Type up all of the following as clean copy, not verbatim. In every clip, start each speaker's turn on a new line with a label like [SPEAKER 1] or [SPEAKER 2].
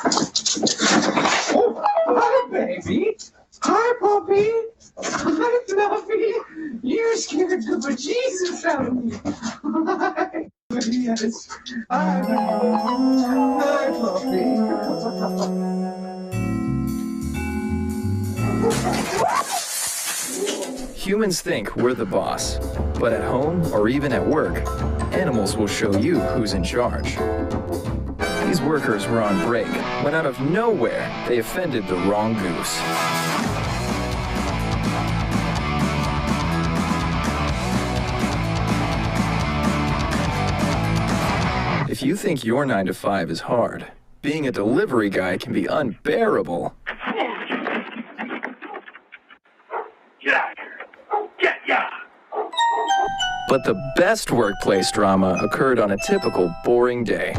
[SPEAKER 1] Oh, hi, baby. Hi, puppy. Hi, Fluffy. You scared the bejesus out of me. Hi. Yes. Hi, Fluffy.
[SPEAKER 2] Humans think we're the boss, but at home or even at work, animals will show you who's in charge. These workers were on break when out of nowhere they offended the wrong goose. If you think your 9 to 5 is hard, being a delivery guy can be unbearable. But the best workplace drama occurred on a typical boring day.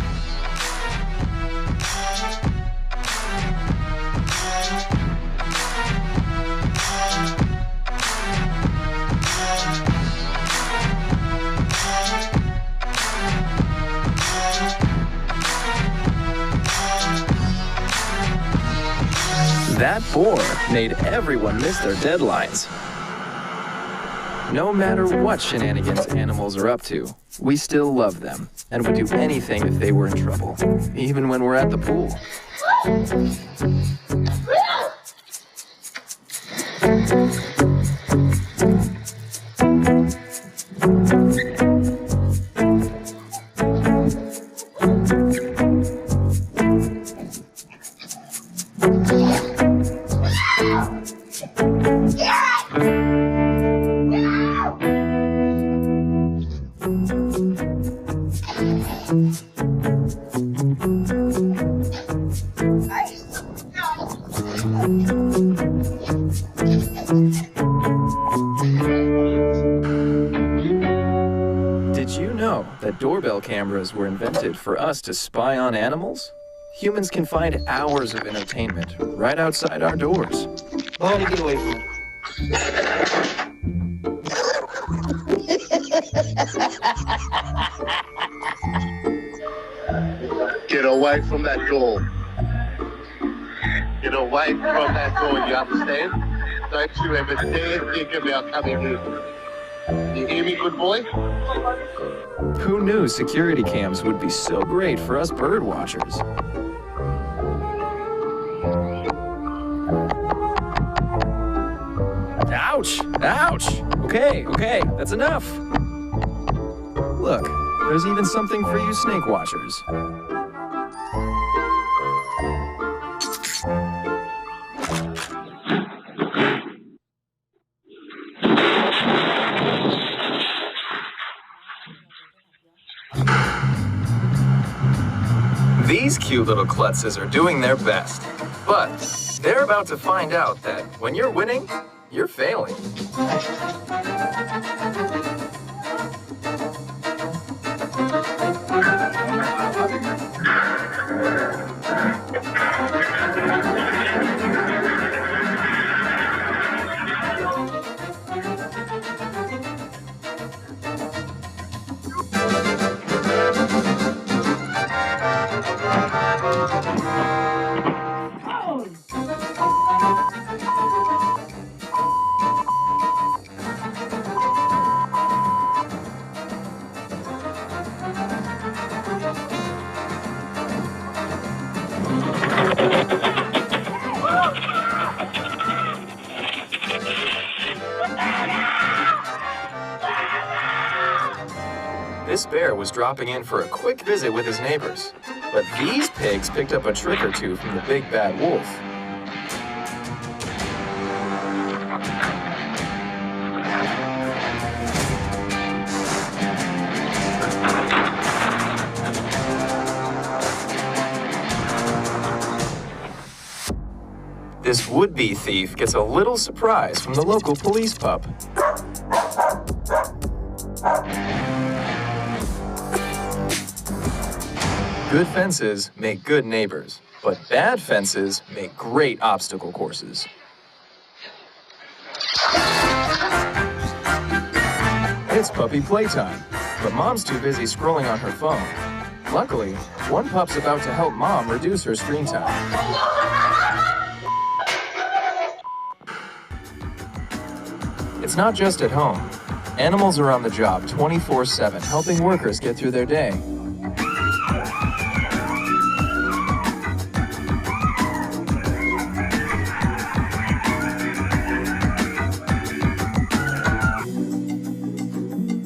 [SPEAKER 2] That boar made everyone miss their deadlines. No matter what shenanigans animals are up to, we still love them and would do anything if they were in trouble, even when we're at the pool. Did you know that doorbell cameras were invented for us to spy on animals? Humans can find hours of entertainment right outside our doors.
[SPEAKER 1] Bonnie, get away from me.
[SPEAKER 3] Get away from that door. Get away from that door, you understand? Don't you ever dare think about coming in. You hear me, good boy?
[SPEAKER 2] Who knew security cams would be so great for us bird watchers? Ouch! Ouch! Okay, that's enough. Look, there's even something for you snake watchers. These cute little klutzes are doing their best, but they're about to find out that when you're winning, you're failing. This bear was dropping in for a quick visit with his neighbors, but these pigs picked up a trick or two from the big bad wolf. This would-be thief gets a little surprise from the local police pup. Good fences make good neighbors, but bad fences make great obstacle courses. It's puppy playtime, but mom's too busy scrolling on her phone. Luckily, one pup's about to help mom reduce her screen time. It's not just at home. Animals are on the job 24/7, helping workers get through their day.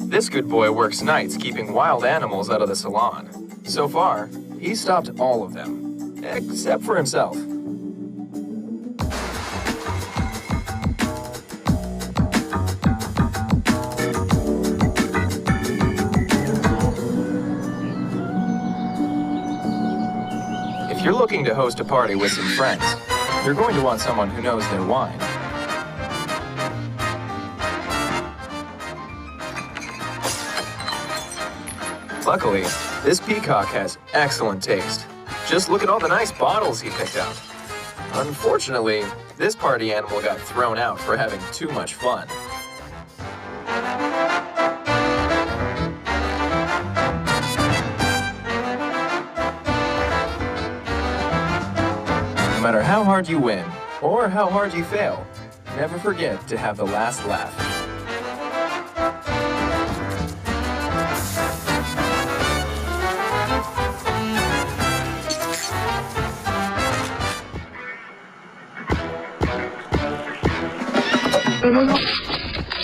[SPEAKER 2] This good boy works nights keeping wild animals out of the salon. So far, he's stopped all of them, except for himself. If you're looking to host a party with some friends, you're going to want someone who knows their wine. Luckily, this peacock has excellent taste. Just look at all the nice bottles he picked out. Unfortunately, this party animal got thrown out for having too much fun. No matter how hard you win, or how hard you fail, never forget to have the last laugh.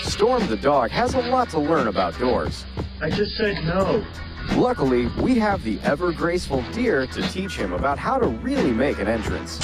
[SPEAKER 2] Storm the dog has a lot to learn about doors.
[SPEAKER 4] I just said no.
[SPEAKER 2] Luckily, we have the ever-graceful deer to teach him about how to really make an entrance.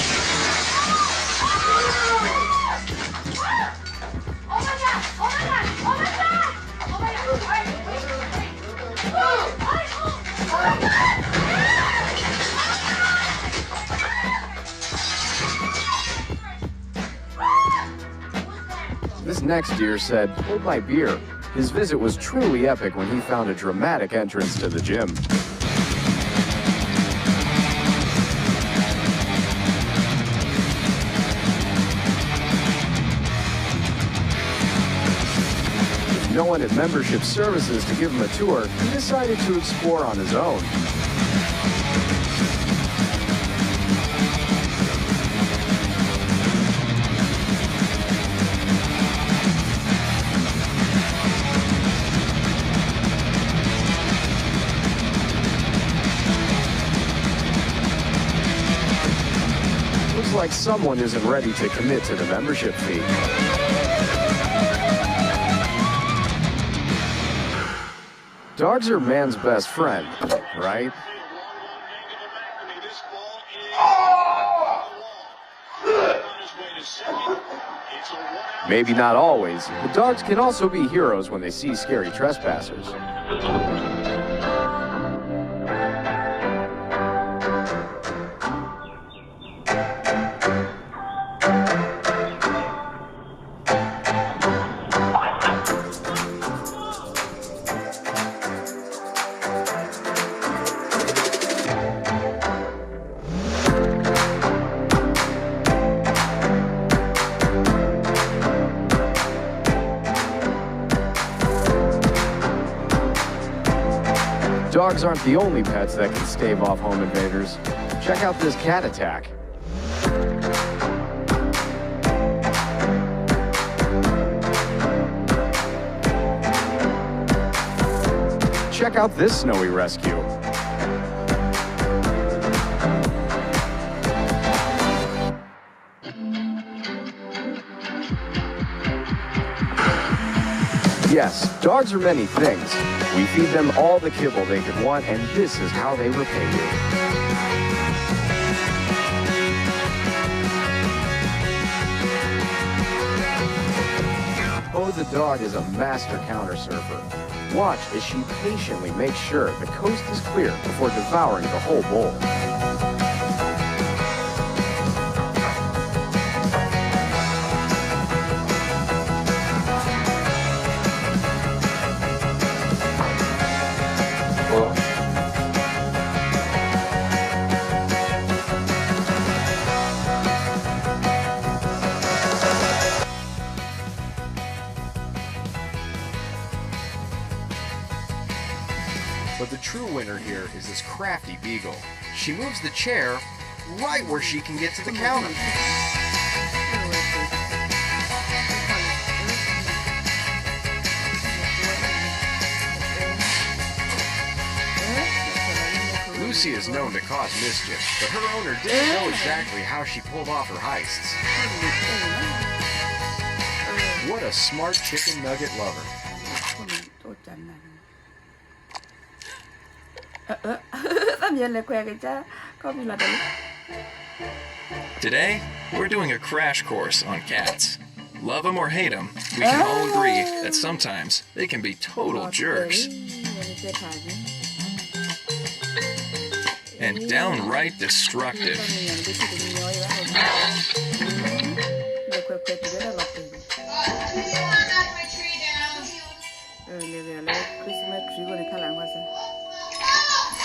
[SPEAKER 2] This next deer said, "Hold my beer." His visit was truly epic when he found a dramatic entrance to the gym. With no one at Membership Services to give him a tour, he decided to explore on his own. Like someone isn't ready to commit to the membership fee. Dogs are man's best friend, right? Maybe not always, but dogs can also be heroes when they see scary trespassers. Dogs aren't the only pets that can stave off home invaders. Check out this cat attack. Check out this snowy rescue. Yes, dogs are many things. We feed them all the kibble they could want, and this is how they repay you. Oh, the dog is a master counter surfer. Watch as she patiently makes sure the coast is clear before devouring the whole bowl.
[SPEAKER 4] But the true winner here is this crafty beagle. She moves the chair right where she can get to the counter. Lucy is known to cause mischief, but her owner didn't know exactly how she pulled off her heists. What a smart chicken nugget lover.
[SPEAKER 2] Today, we're doing a crash course on cats. Love them or hate them, we can all agree that sometimes they can be total jerks. And downright destructive.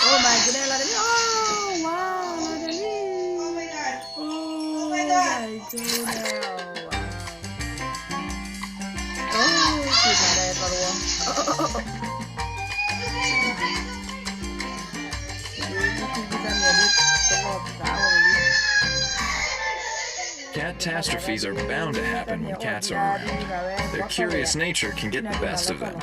[SPEAKER 5] Oh my goodness, oh wow, oh my god, oh my god,
[SPEAKER 2] Catastrophes are bound to happen when cats are around. Their curious nature can get the best of them.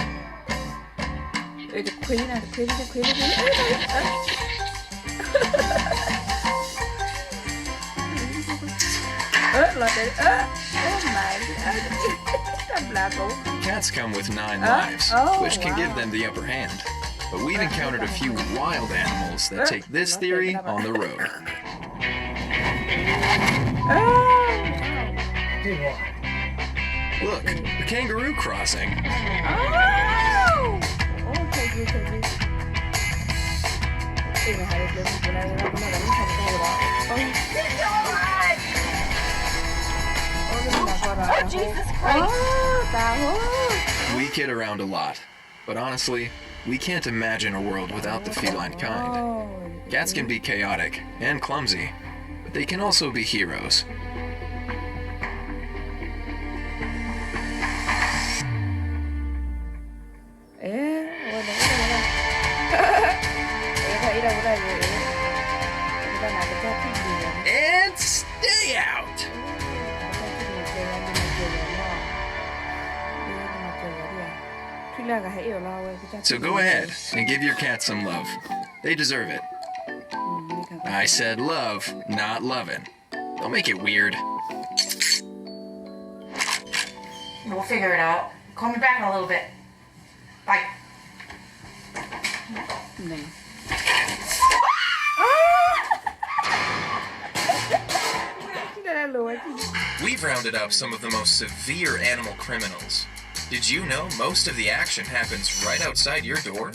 [SPEAKER 2] Cats come with 9 lives, which can give them the upper hand. But we've encountered a few wild animals that take this theory on the road. Look, the kangaroo crossing.
[SPEAKER 5] Oh, Jesus Christ!
[SPEAKER 2] We kid around a lot, but honestly, we can't imagine a world without the feline kind. Cats can be chaotic and clumsy, but they can also be heroes. And stay out! So go ahead and give your cat some love. They deserve it. I said love, not lovin'. Don't make it weird.
[SPEAKER 6] We'll figure it out. Call me back in a little bit. Bye.
[SPEAKER 2] We've rounded up some of the most severe animal criminals. Did you know most of the action happens right outside your door?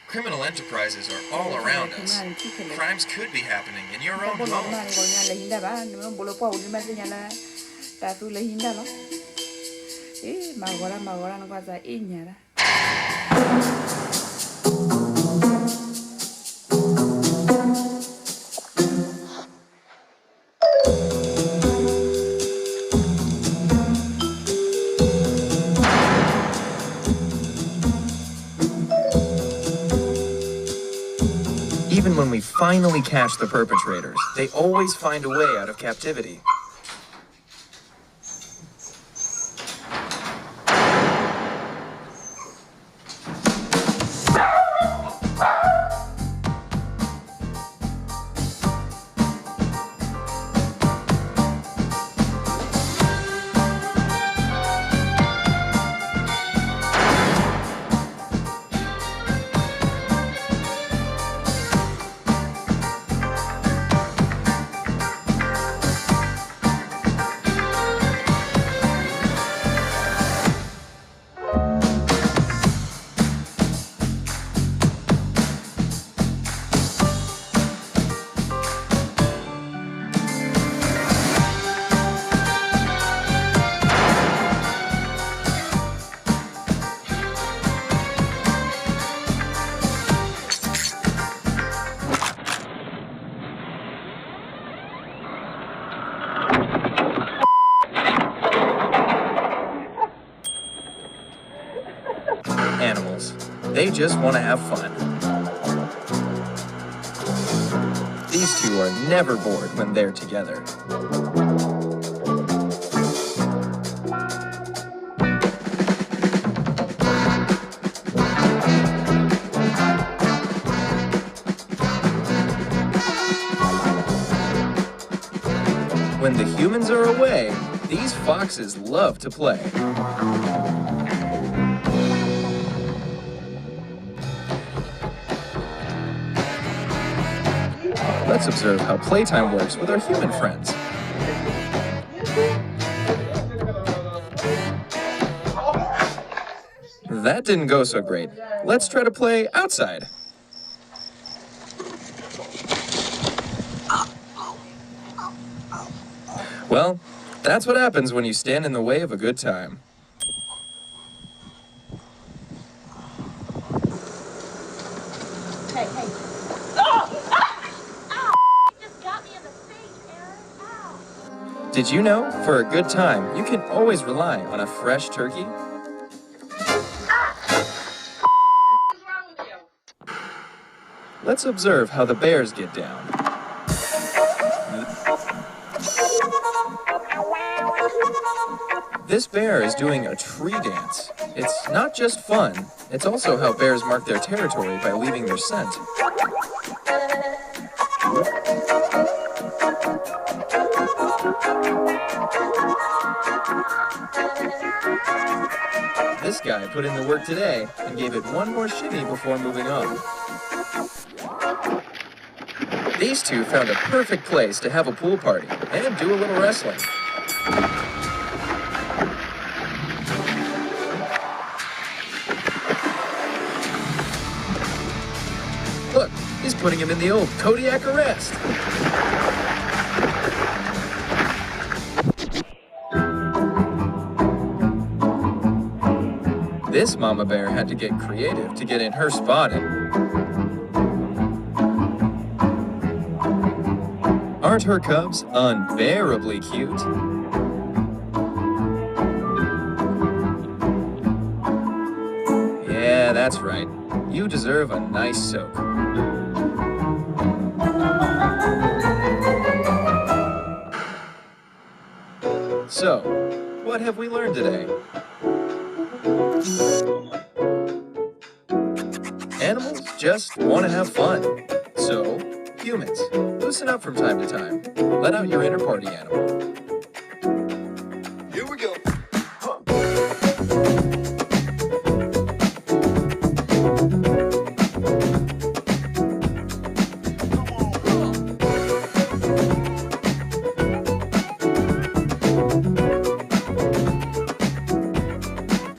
[SPEAKER 2] Criminal enterprises are all around us. Crimes could be happening in your own home. even when we finally catch the perpetrators, they always find a way out of captivity. Animals. They just want to have fun. These two are never bored when they're together. When the humans are away, these foxes love to play. Let's observe how playtime works with our human friends. That didn't go so great. Let's try to play outside. Well, that's what happens when you stand in the way of a good time.
[SPEAKER 5] Hey, hey. Ow! You just got me in the face, Aaron. Ow!
[SPEAKER 2] Did you know, for a good time, you can always rely on a fresh turkey?
[SPEAKER 6] What's wrong with you?
[SPEAKER 2] Let's observe how the bears get down. This bear is doing a tree dance. It's not just fun, it's also how bears mark their territory by leaving their scent. This guy put in the work today and gave it one more shimmy before moving on. These two found a perfect place to have a pool party and do a little wrestling. Look, he's putting him in the old Kodiak arrest. This mama bear had to get creative to get in her spot in. Aren't her cubs unbearably cute? Yeah, that's right. You deserve a nice soak. So, what have we learned today? Animals just want to have fun. So, humans, loosen up from time to time. Let out your inner party animal.